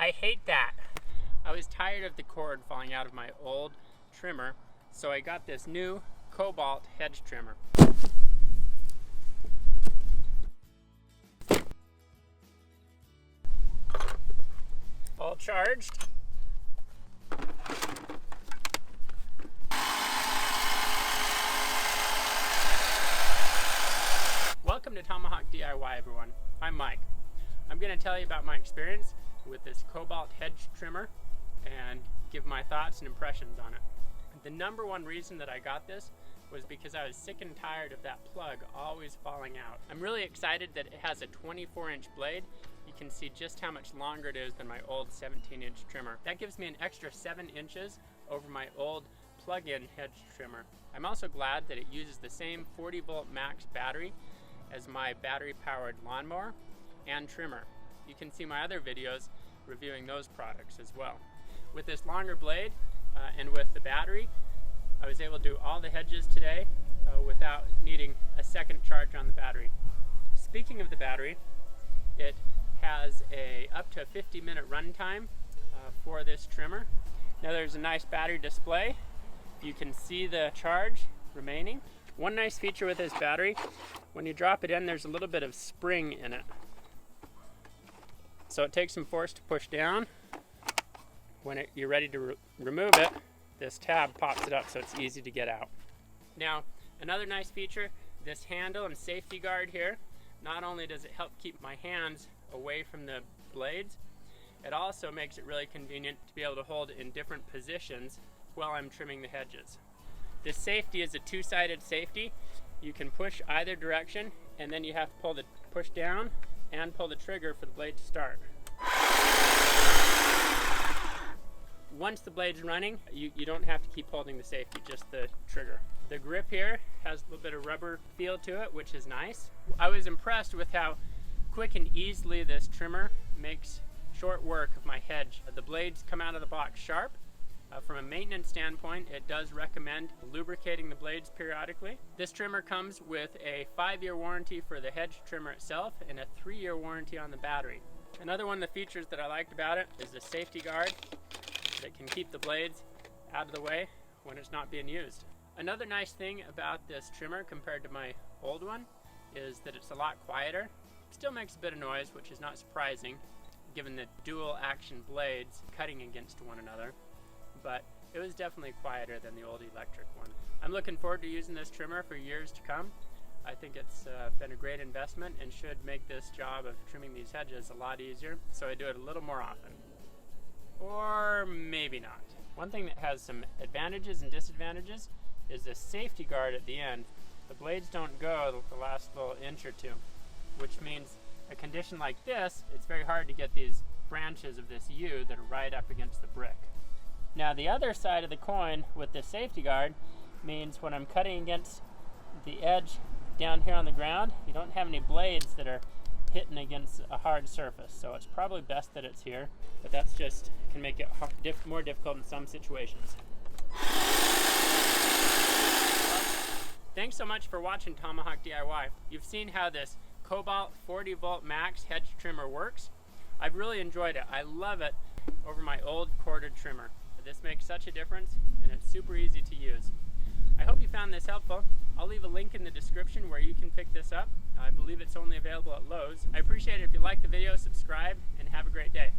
I hate that. I was tired of the cord falling out of my old trimmer, so I got this new Kobalt hedge trimmer. All charged. Welcome to Tomahawk DIY, everyone. I'm Mike. I'm going to tell you about my experience with this Kobalt hedge trimmer and give my thoughts and impressions on it. The number one reason that I got this was because I was sick and tired of that plug always falling out. I'm really excited that it has a 24-inch blade. You can see just how much longer it is than my old 17-inch trimmer. That gives me an extra 7 inches over my old plug-in hedge trimmer. I'm also glad that it uses the same 40-volt max battery as my battery-powered lawnmower and trimmer. You can see my other videos reviewing those products as well. With this longer blade and with the battery, I was able to do all the hedges today without needing a second charge on the battery. Speaking of the battery, it has up to a 50-minute run time for this trimmer. Now there's a nice battery display. You can see the charge remaining. One nice feature with this battery, when you drop it in, there's a little bit of spring in it. So it takes some force to push down. When you're ready to remove it, this tab pops it up so it's easy to get out. Now, another nice feature, this handle and safety guard here, not only does it help keep my hands away from the blades, it also makes it really convenient to be able to hold it in different positions while I'm trimming the hedges. This safety is a two-sided safety. You can push either direction, and then you have to push down and pull the trigger for the blade to start. Once the blade's running, you don't have to keep holding the safety, just the trigger. The grip here has a little bit of rubber feel to it, which is nice. I was impressed with how quick and easily this trimmer makes short work of my hedge. The blades come out of the box sharp. From a maintenance standpoint, it does recommend lubricating the blades periodically. This trimmer comes with a 5-year warranty for the hedge trimmer itself and a 3-year warranty on the battery. Another one of the features that I liked about it is the safety guard that can keep the blades out of the way when it's not being used. Another nice thing about this trimmer compared to my old one is that it's a lot quieter. It still makes a bit of noise, which is not surprising given the dual action blades cutting against one another, but it was definitely quieter than the old electric one. I'm looking forward to using this trimmer for years to come. I think it's been a great investment and should make this job of trimming these hedges a lot easier, so I do it a little more often. Or maybe not. One thing that has some advantages and disadvantages is the safety guard at the end. The blades don't go the last little inch or two, which means a condition like this, it's very hard to get these branches of this U that are right up against the brick. Now the other side of the coin with the safety guard means when I'm cutting against the edge down here on the ground, you don't have any blades that are hitting against a hard surface. So it's probably best that it's here, but that's just can make it more difficult in some situations. Thanks so much for watching Tomahawk DIY. You've seen how this Kobalt 40-volt max hedge trimmer works. I've really enjoyed it. I love it over my old corded trimmer. This makes such a difference, and it's super easy to use. I hope you found this helpful. I'll leave a link in the description where you can pick this up. I believe it's only available at Lowe's. I appreciate it if you like the video, subscribe, and have a great day.